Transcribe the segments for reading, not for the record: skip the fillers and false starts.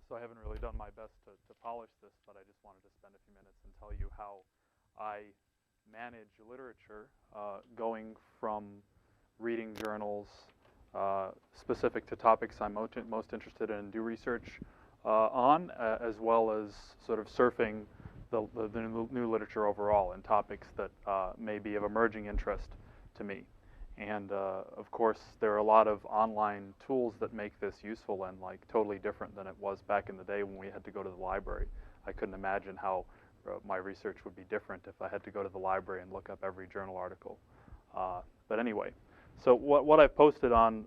So I haven't really done my best to polish this, but I just wanted to spend a few minutes and tell you how I manage literature, going from reading journals specific to topics I'm most interested in and do research on, as well as sort of surfing the new literature overall and topics that may be of emerging interest to me. And of course, there are a lot of online tools that make this useful and like totally different than it was back in the day when we had to go to the library. I couldn't imagine how my research would be different if I had to go to the library and look up every journal article. But anyway, so what I've posted on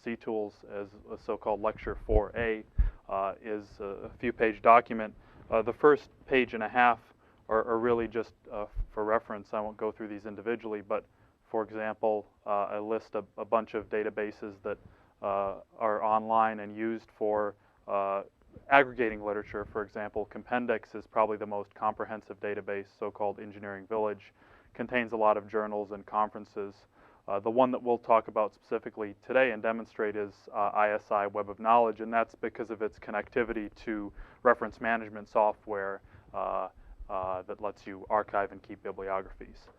CTools as a so-called Lecture 4A is a few-page document. The first page and a half are really just for reference. I won't go through these individually, but for example, I list a bunch of databases that are online and used for aggregating literature. For example, Compendex is probably the most comprehensive database, so-called Engineering Village, contains a lot of journals and conferences. The one that we'll talk about specifically today and demonstrate is ISI Web of Knowledge, and that's because of its connectivity to reference management software that lets you archive and keep bibliographies.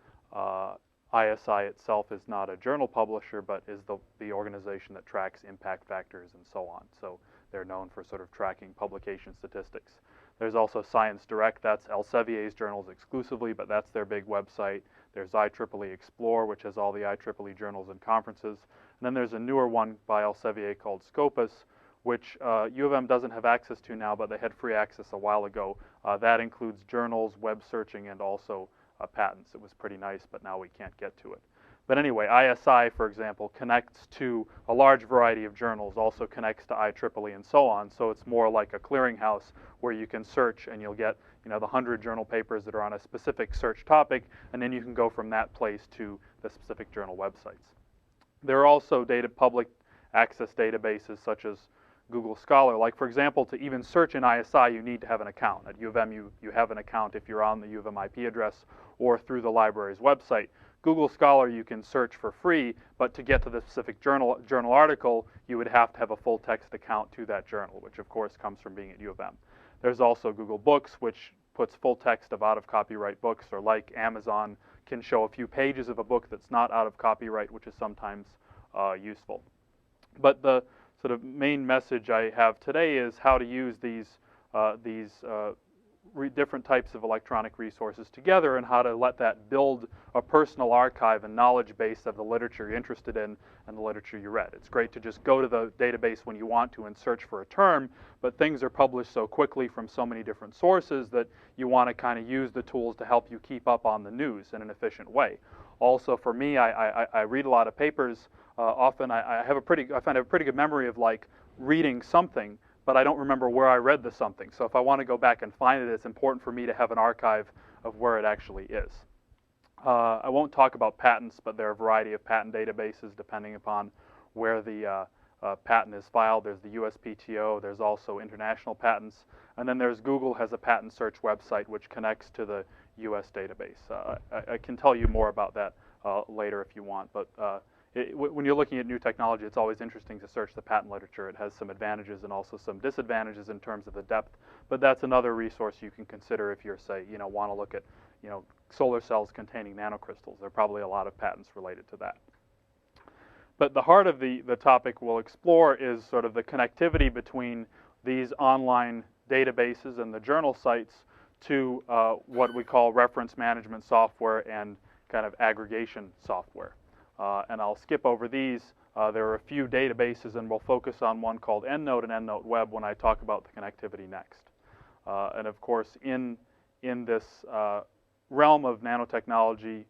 ISI itself is not a journal publisher, but is the organization that tracks impact factors and so on. So they're known for sort of tracking publication statistics. There's also Science Direct. That's Elsevier's journals exclusively, but that's their big website. There's IEEE Explore, which has all the IEEE journals and conferences. And then there's a newer one by Elsevier called Scopus, which U of M doesn't have access to now, but they had free access a while ago. That includes journals, web searching, and also patents. It was pretty nice, but now we can't get to it. But anyway, ISI, for example, connects to a large variety of journals, also connects to IEEE and so on. So it's more like a clearinghouse where you can search and you'll get, the 100 journal papers that are on a specific search topic, and then you can go from that place to the specific journal websites. There are also public access databases such as Google Scholar. Like, for example, to even search in ISI, you need to have an account. At U of M, you have an account if you're on the U of M IP address or through the library's website. Google Scholar, you can search for free, but to get to the specific journal article, you would have to have a full-text account to that journal, which of course comes from being at U of M. There's also Google Books, which puts full text of out-of-copyright books, or like Amazon can show a few pages of a book that's not out of copyright, which is sometimes useful. But the sort of main message I have today is how to use these different types of electronic resources together and how to let that build a personal archive and knowledge base of the literature you're interested in and the literature you read. It's great to just go to the database when you want to and search for a term, but things are published so quickly from so many different sources that you want to kind of use the tools to help you keep up on the news in an efficient way. Also, for me, I read a lot of papers. Often I find a pretty good memory of like reading something, but I don't remember where I read the something. So if I want to go back and find it, it's important for me to have an archive of where it actually is. I won't talk about patents, but there are a variety of patent databases depending upon where the patent is filed. There's the USPTO, there's also international patents, and then there's Google has a patent search website which connects to the US database. I can tell you more about that later if you want, but when you're looking at new technology, it's always interesting to search the patent literature. It has some advantages and also some disadvantages in terms of the depth, but that's another resource you can consider if you're, say, want to look at, solar cells containing nanocrystals. There are probably a lot of patents related to that. But the heart of the topic we'll explore is sort of the connectivity between these online databases and the journal sites to what we call reference management software and kind of aggregation software. And I'll skip over these. There are a few databases, and we'll focus on one called EndNote and EndNote Web when I talk about the connectivity next. And of course, in this realm of nanotechnology,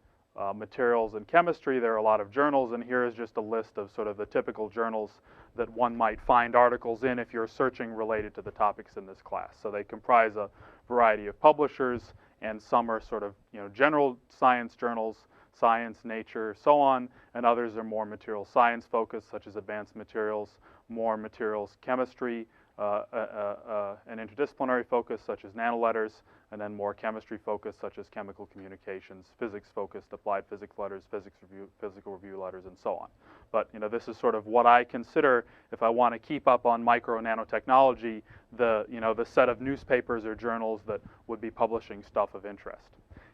materials, and chemistry, there are a lot of journals, and here is just a list of sort of the typical journals that one might find articles in if you're searching related to the topics in this class. So they comprise a variety of publishers, and some are sort of general science journals, Science, Nature, so on, and others are more material science focused, such as Advanced Materials, more materials chemistry, and an interdisciplinary focus, such as nanoletters, and then more chemistry-focused, such as chemical communications, physics-focused, applied physics letters, physical review letters, and so on. But this is sort of what I consider, if I want to keep up on micro and nanotechnology, the set of newspapers or journals that would be publishing stuff of interest.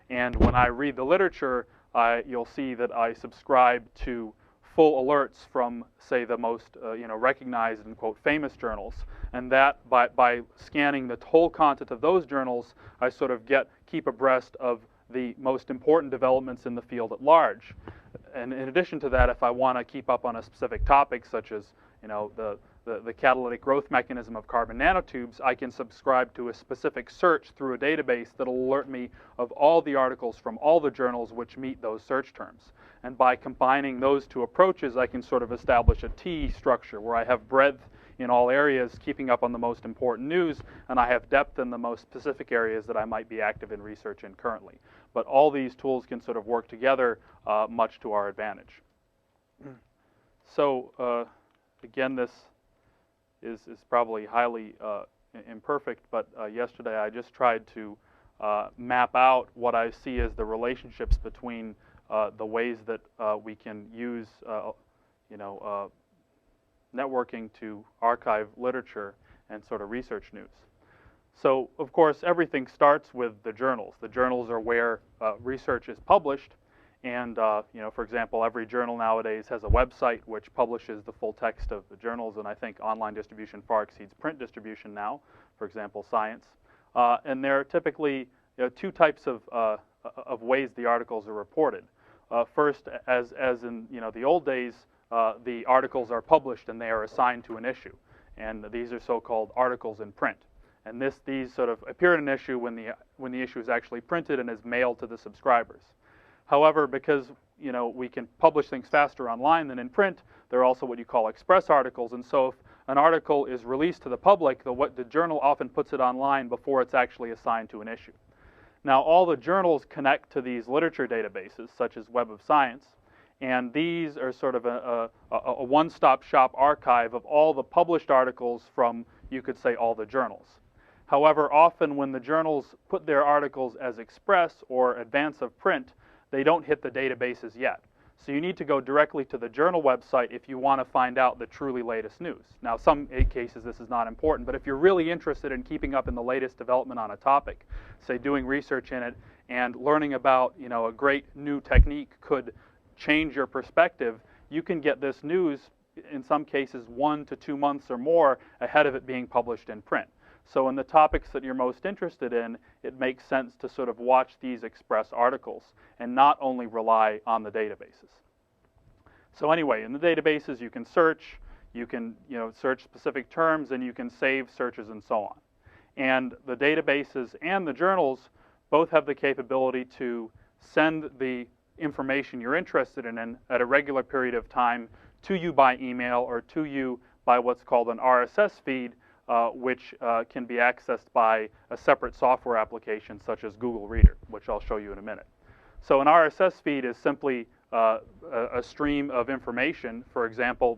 And when I read the literature, you'll see that I subscribe to full alerts from, say, the most recognized and quote famous journals, and that by scanning the whole content of those journals, I sort of keep abreast of the most important developments in the field at large. And in addition to that, if I want to keep up on a specific topic, such as the catalytic growth mechanism of carbon nanotubes, I can subscribe to a specific search through a database that'll alert me of all the articles from all the journals which meet those search terms. And by combining those two approaches, I can sort of establish a T structure where I have breadth in all areas, keeping up on the most important news, and I have depth in the most specific areas that I might be active in research in currently. But all these tools can sort of work together much to our advantage. So again, this is probably highly imperfect, but yesterday I just tried to map out what I see as the relationships between the ways that we can use networking to archive literature and sort of research news. So, of course, everything starts with the journals. The journals are where research is published, and for example, every journal nowadays has a website which publishes the full text of the journals, and I think online distribution far exceeds print distribution now. For example, Science, and there are typically two types of ways the articles are reported. First, as in the old days, the articles are published and they are assigned to an issue, and these are so-called articles in print. And these sort of appear in an issue when the issue is actually printed and is mailed to the subscribers. However, because we can publish things faster online than in print, there are also what you call express articles. And so if an article is released to the public, the journal often puts it online before it's actually assigned to an issue. Now, all the journals connect to these literature databases, such as Web of Science, and these are sort of a one-stop shop archive of all the published articles from, you could say, all the journals. However, often when the journals put their articles as express or advance of print, they don't hit the databases yet. So you need to go directly to the journal website if you want to find out the truly latest news. Now, some cases this is not important, but if you're really interested in keeping up in the latest development on a topic, say doing research in it and learning about a great new technique could change your perspective, you can get this news in some cases 1 to 2 months or more ahead of it being published in print. So in the topics that you're most interested in, it makes sense to sort of watch these express articles and not only rely on the databases. So anyway, in the databases you can search search specific terms, and you can save searches and so on. And the databases and the journals both have the capability to send the information you're interested in at a regular period of time to you by email or to you by what's called an RSS feed, which can be accessed by a separate software application such as Google Reader, which I'll show you in a minute. So an RSS feed is simply a stream of information. For example,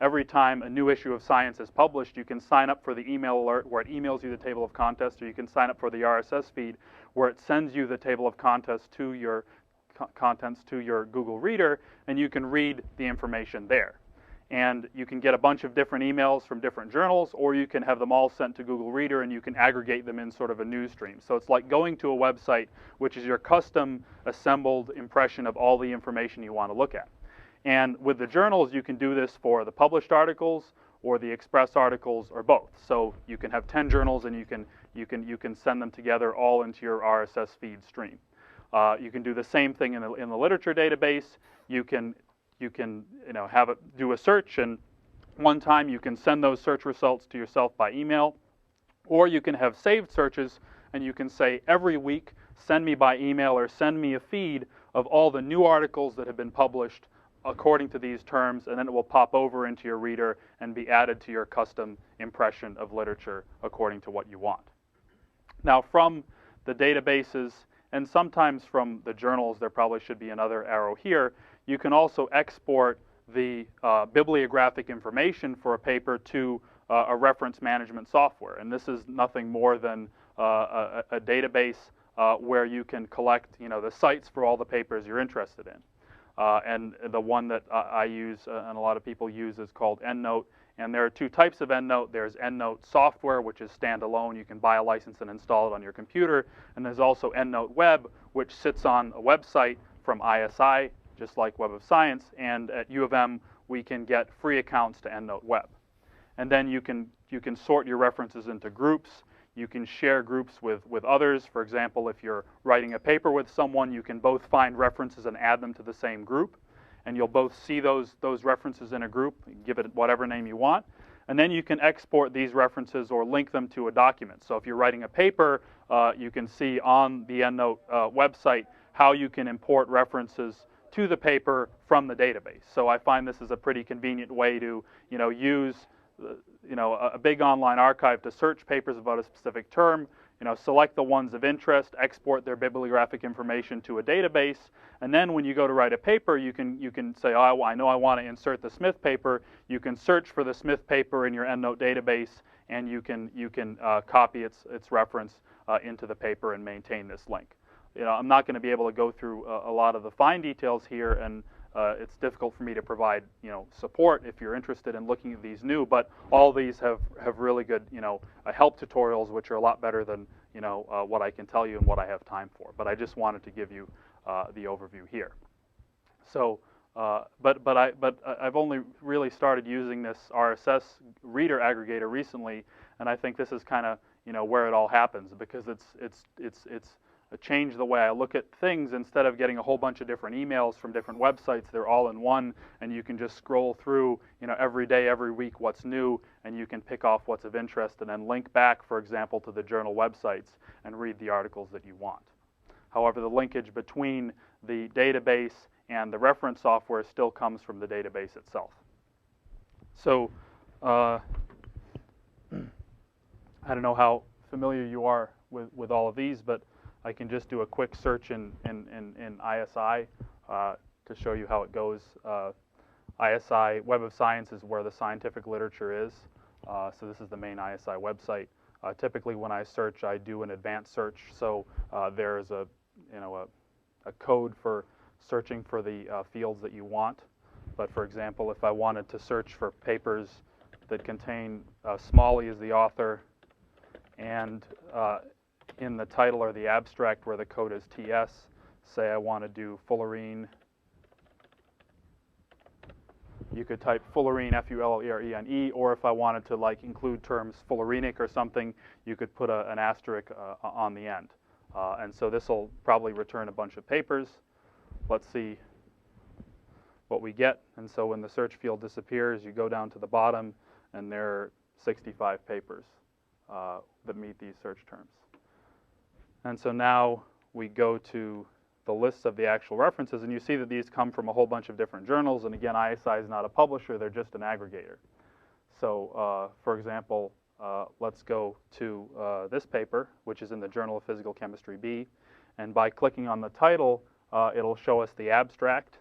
every time a new issue of Science is published, you can sign up for the email alert where it emails you the table of contents, or you can sign up for the RSS feed where it sends you the table of contents to your Google Reader, and you can read the information there. And you can get a bunch of different emails from different journals, or you can have them all sent to Google Reader, and you can aggregate them in sort of a news stream. So it's like going to a website, which is your custom assembled impression of all the information you want to look at. And with the journals, you can do this for the published articles or the express articles, or both. So you can have 10 journals, and you can send them together all into your RSS feed stream. You can do the same thing in the literature database. You can have it do a search, and one time you can send those search results to yourself by email, or you can have saved searches, and you can say every week send me by email or send me a feed of all the new articles that have been published according to these terms, and then it will pop over into your reader and be added to your custom impression of literature according to what you want. Now, from the databases and sometimes from the journals, there probably should be another arrow here, you can also export the bibliographic information for a paper to a reference management software. And this is nothing more than a database where you can collect, the sites for all the papers you're interested in. And the one that I use and a lot of people use is called EndNote. And there are two types of EndNote. There's EndNote software, which is standalone. You can buy a license and install it on your computer. And there's also EndNote Web, which sits on a website from ISI, just like Web of Science. And at U of M, we can get free accounts to EndNote Web. And then you can sort your references into groups. You can share groups with others. For example, if you're writing a paper with someone, you can both find references and add them to the same group. And you'll both see those references in a group, give it whatever name you want. And then you can export these references or link them to a document. So if you're writing a paper, you can see on the EndNote website how you can import references to the paper from the database. So I find this is a pretty convenient way to use a big online archive to search papers about a specific term, select the ones of interest, export their bibliographic information to a database, and then when you go to write a paper, you can say, oh, I know I want to insert the Smith paper. You can search for the Smith paper in your EndNote database, and you can copy its reference into the paper and maintain this link. I'm not going to be able to go through a lot of the fine details here, and it's difficult for me to provide support if you're interested in looking at these new, but all these have really good help tutorials, which are a lot better than what I can tell you and what I have time for. But I just wanted to give you the overview here. So, but I've only really started using this RSS reader aggregator recently, and I think this is kind of where it all happens, because it's change the way I look at things. Instead of getting a whole bunch of different emails from different websites, they're all in one, and you can just scroll through, every day, every week, what's new, and you can pick off what's of interest and then link back, for example, to the journal websites and read the articles that you want. However, the linkage between the database and the reference software still comes from the database itself. So, I don't know how familiar you are with all of these, but I can just do a quick search in ISI to show you how it goes. ISI, Web of Science, is where the scientific literature is. So this is the main ISI website. Typically when I search, I do an advanced search. So there's a code for searching for the fields that you want. But for example, if I wanted to search for papers that contain Smalley as the author, and in the title or the abstract where the code is TS, say I want to do fullerene, you could type fullerene, F-U-L-L-E-R-E-N-E, or if I wanted to include terms fullerenic or something, you could put an asterisk on the end. And so this will probably return a bunch of papers. Let's see what we get. And so when the search field disappears, you go down to the bottom, and there are 65 papers that meet these search terms. And so now we go to the list of the actual references, and you see that these come from a whole bunch of different journals. And again, ISI is not a publisher, they're just an aggregator. So for example, let's go to this paper, which is in the Journal of Physical Chemistry B. And by clicking on the title, it'll show us the abstract.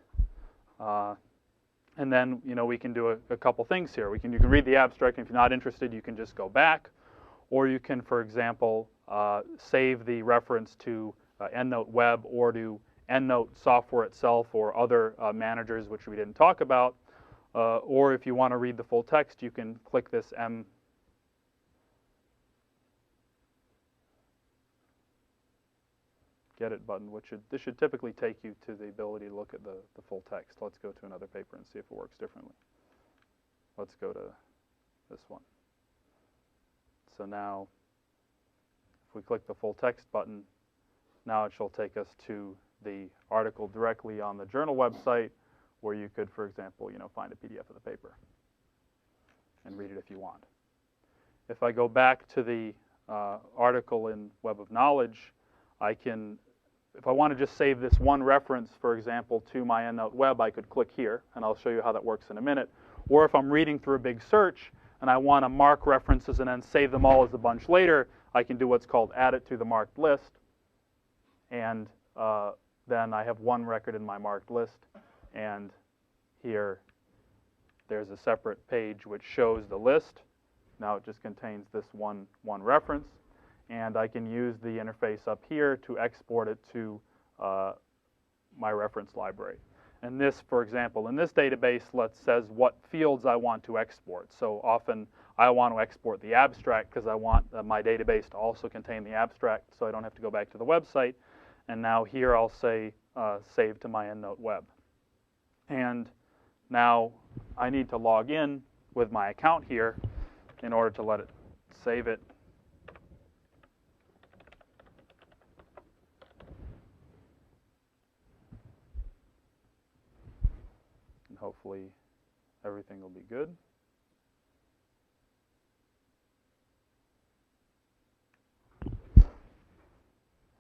And then we can do a couple things here. You can read the abstract, and if you're not interested, you can just go back. Or you can, for example, save the reference to EndNote Web or to EndNote software itself or other managers, which we didn't talk about. Or if you want to read the full text, you can click this M. Get it button, this should typically take you to the ability to look at the full text. Let's go to another paper and see if it works differently. Let's go to this one. So now, if we click the full text button, now it shall take us to the article directly on the journal website, where you could, for example, find a PDF of the paper and read it if you want. If I go back to the article in Web of Knowledge, I can, if I want to just save this one reference, for example, to my EndNote Web, I could click here, and I'll show you how that works in a minute. Or if I'm reading through a big search, and I want to mark references and then save them all as a bunch later, I can do what's called add it to the marked list. And then I have one record in my marked list. And here, there's a separate page which shows the list. Now it just contains this one reference, and I can use the interface up here to export it to my reference library. And this, for example, in this database, says what fields I want to export. So often I want to export the abstract because I want my database to also contain the abstract, so I don't have to go back to the website. And now here I'll say save to my EndNote web. And now I need to log in with my account here in order to let it save it. And hopefully everything will be good.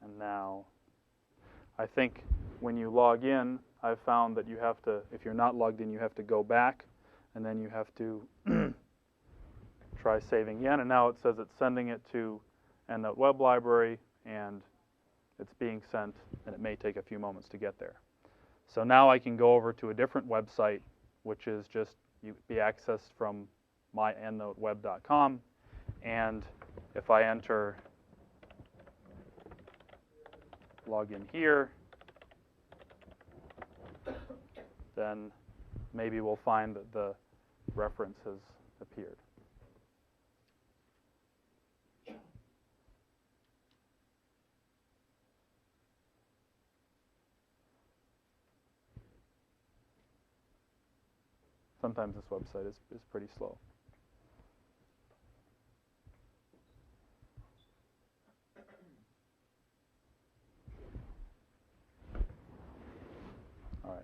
And now I think when you log in, I've found that you have to, if you're not logged in, you have to go back, and then you have to try saving again. And now it says it's sending it to EndNote Web Library, and it's being sent, and it may take a few moments to get there. So now I can go over to a different website, which is just be accessed from myendnoteweb.com, and if I enter log in here, then maybe we'll find that the reference has appeared. Sometimes this website is pretty slow. All right.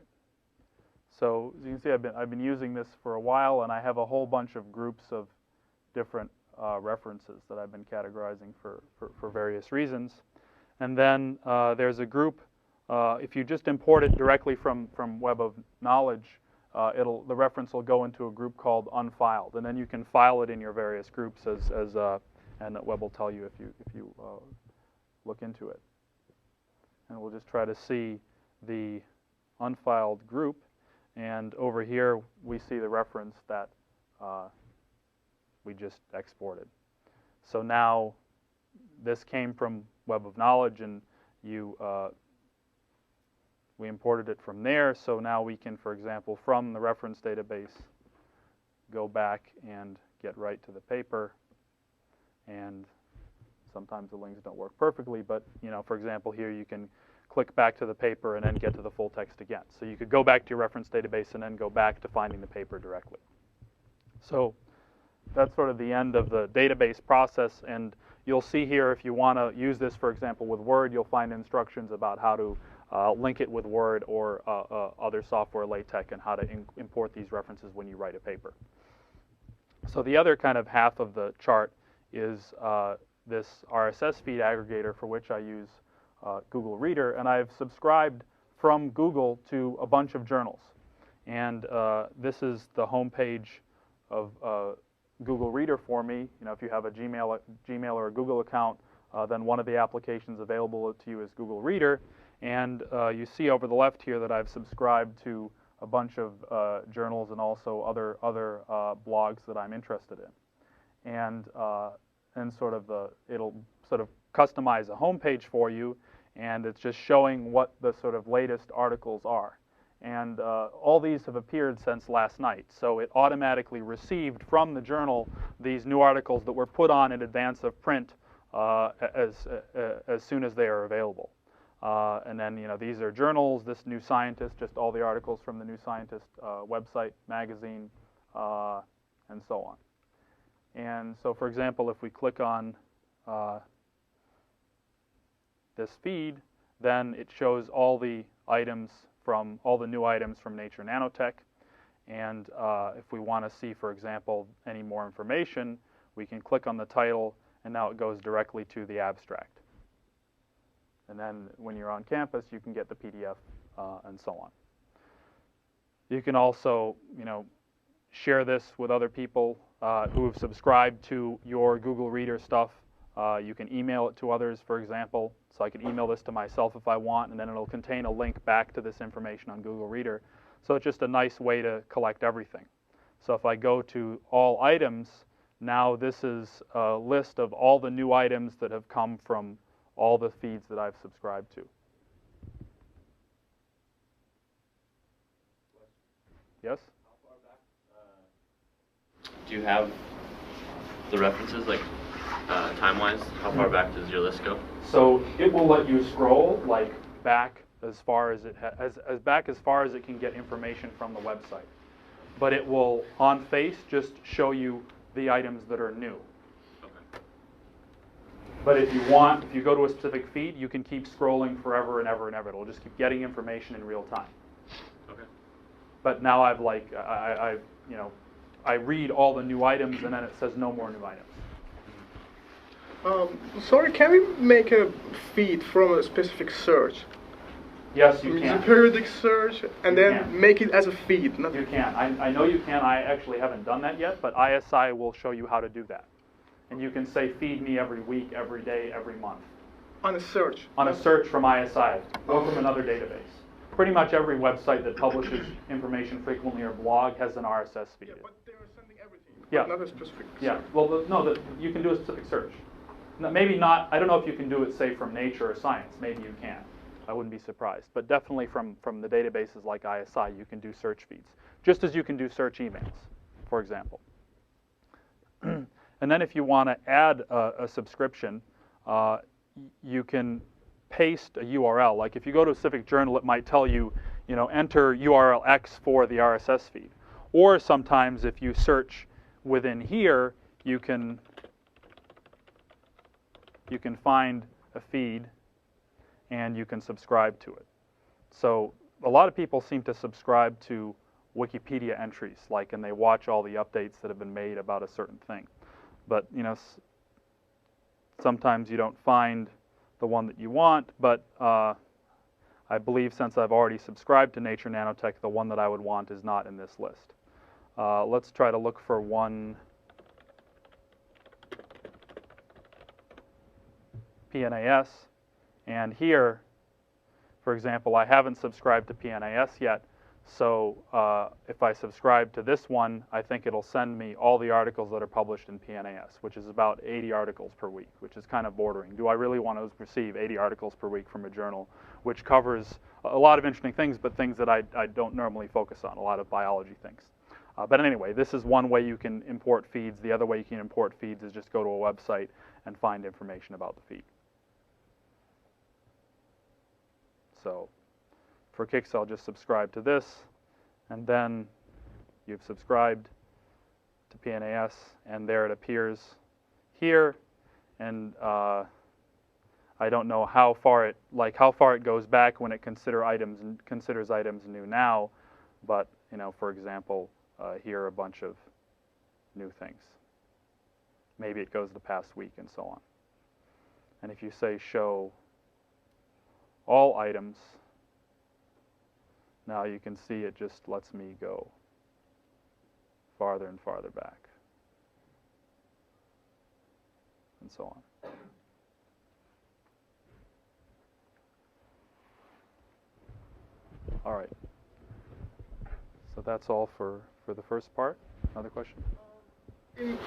So as you can see, I've been using this for a while, and I have a whole bunch of groups of different references that I've been categorizing for various reasons. And then there's a group. If you just import it directly from Web of Knowledge, the reference will go into a group called unfiled, and then you can file it in your various groups and Web will tell you if you look into it. And we'll just try to see the unfiled group, and over here we see the reference that we just exported. So now this came from Web of Knowledge, and we imported it from there. So now we can, for example, from the reference database, go back and get right to the paper. And sometimes the links don't work perfectly, but for example, here you can click back to the paper and then get to the full text again. So you could go back to your reference database and then go back to finding the paper directly. So that's sort of the end of the database process. And you'll see here, if you want to use this, for example, with Word, you'll find instructions about how to link it with Word or other software, LaTeX, and how to import these references when you write a paper. So the other kind of half of the chart is this RSS feed aggregator, for which I use Google Reader, and I've subscribed from Google to a bunch of journals. And this is the home page of Google Reader for me. If you have a Gmail or a Google account, then one of the applications available to you is Google Reader. And you see over the left here that I've subscribed to a bunch of journals and also other blogs that I'm interested in. And it'll sort of customize a home page for you, and it's just showing what the sort of latest articles are. And all these have appeared since last night. So it automatically received from the journal these new articles that were put on in advance of print as soon as they are available. And then, these are journals, this New Scientist, just all the articles from the New Scientist website, magazine, and so on. And so, for example, if we click on this feed, then it shows all the new items from Nature Nanotech. And if we want to see, for example, any more information, we can click on the title, and now it goes directly to the abstract. And then when you're on campus, you can get the PDF and so on. You can also, share this with other people who have subscribed to your Google Reader stuff. You can email it to others, for example. So I can email this to myself if I want, and then it'll contain a link back to this information on Google Reader. So it's just a nice way to collect everything. So if I go to all items, Now this is a list of all the new items that have come from all the feeds that I've subscribed to. Yes? Do you have the references, like time-wise? How far back does your list go? So it will let you scroll like back as far as it can get information from the website. But it will, on face, just show you the items that are new. Okay. But if you go to a specific feed, you can keep scrolling forever and ever and ever. It'll just keep getting information in real time. Okay. But now I've I read all the new items and then it says no more new items. Sorry, can we make a feed from a specific search? Yes, you can. A periodic search and then can. make it as a feed. You can. I know you can. I actually haven't done that yet, but ISI will show you how to do that. And you can say, feed me every week, every day, every month. On a search? On a search from ISI or from another database. Pretty much every website that publishes information frequently or blog has an RSS feed. Yeah, but they're sending everything. Yeah. Not a specific search. Yeah. Well, no, you can do a specific search. Maybe not. I don't know if you can do it, say, from Nature or Science. Maybe you can. I wouldn't be surprised. But definitely from the databases like ISI, you can do search feeds, just as you can do search emails, for example. And then if you want to add a subscription, you can paste a URL. Like if you go to a specific journal, it might tell you, enter URL X for the RSS feed. Or sometimes if you search within here, you can find a feed and you can subscribe to it. So a lot of people seem to subscribe to Wikipedia entries, and they watch all the updates that have been made about a certain thing. But sometimes you don't find the one that you want, but I believe since I've already subscribed to Nature Nanotech, the one that I would want is not in this list. Let's try to look for one PNAS. And here, for example, I haven't subscribed to PNAS yet, so if I subscribe to this one, I think it'll send me all the articles that are published in PNAS, which is about 80 articles per week, which is kind of bordering. Do I really want to receive 80 articles per week from a journal which covers a lot of interesting things, but things that I don't normally focus on, a lot of biology things? But anyway, this is one way you can import feeds. The other way you can import feeds is just go to a website and find information about the feed. So for kicks, I'll just subscribe to this, and then you've subscribed to PNAS, and there it appears here. And I don't know how far it goes back when it considers items new now, but for example, here are a bunch of new things. Maybe it goes the past week and so on. And if you say show all items, now you can see it just lets me go farther and farther back, and so on. All right. So that's all for the first part. Another question? In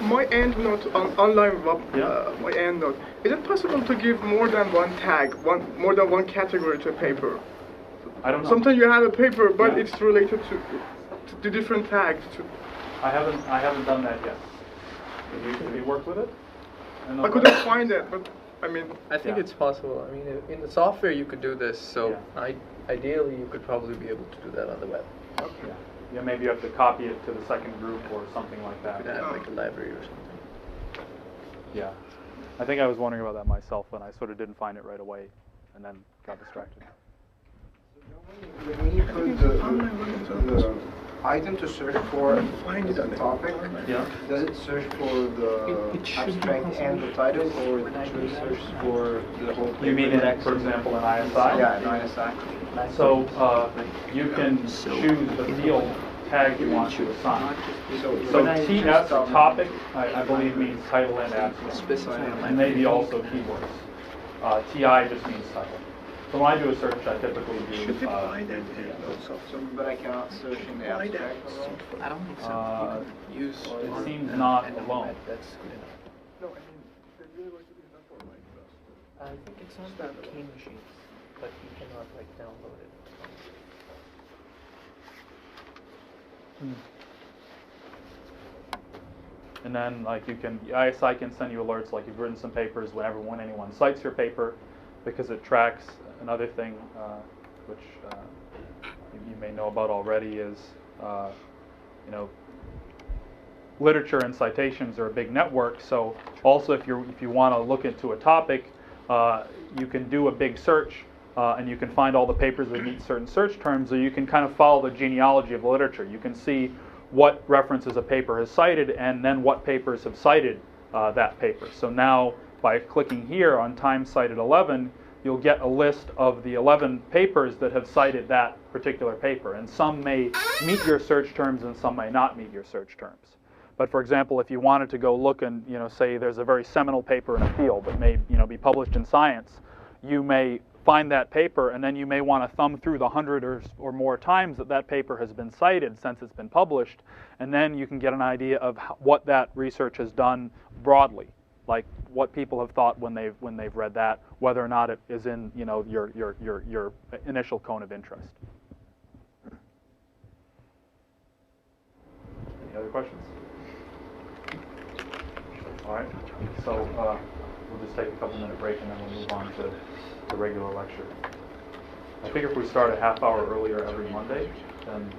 my EndNote on online web, my EndNote, is it possible to give more than one tag, more than one category to a paper? I don't know. Sometimes you have a paper, but it's related to different tags. I haven't done that yet. Have you worked with it? I couldn't find it, but I mean. I think it's possible. I mean, in the software you could do this, so ideally you could probably be able to do that on the web. Okay. Yeah, maybe you have to copy it to the second group or something like that. You could have like a library or something. Yeah. I think I was wondering about that myself, and I sort of didn't find it right away and then got distracted. When you put the item to search for the topic, does it search for the abstract and the title, or does it search for the whole paper? You mean, for example, in ISI? Yeah, in ISI. So you can choose the field tag you want to assign. So TS, topic, I believe means title and abstract, and maybe also keywords. TI just means title. So when I do a search, I typically do. But I cannot search in the abstract alone. I don't think so. You It can use seems not Nanomanufacturing. alone. That's good enough. No, I mean, they're really going to be enough for like this. I think it's on the key machines, but you cannot like download it. And then, like, you can, ISI can send you alerts, like you've written some papers when anyone cites your paper, because it tracks. Another thing, which you may know about already, is, you know, literature and citations are a big network. So also, if you want to look into a topic, you can do a big search, and you can find all the papers that meet certain search terms, or you can kind of follow the genealogy of literature. You can see what references a paper has cited, and then what papers have cited that paper. So now, by clicking here on Time Cited 11, you'll get a list of the 11 papers that have cited that particular paper. And some may meet your search terms, and some may not meet your search terms. But for example, if you wanted to go look and, you know, say there's a very seminal paper in a field that may, you know, be published in Science, you may find that paper, and then you may want to thumb through the 100 or more times that paper has been cited since it's been published, and then you can get an idea of what that research has done broadly, like what people have thought when they've read that, whether or not it is in, you know, your initial cone of interest. Any other questions? All right. So we'll just take a couple-minute break, and then we'll move on to the regular lecture. I figure if we start a half hour earlier every Monday, then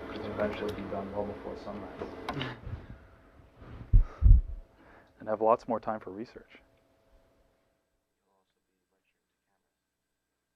we can eventually be done well before sunrise. And have lots more time for research.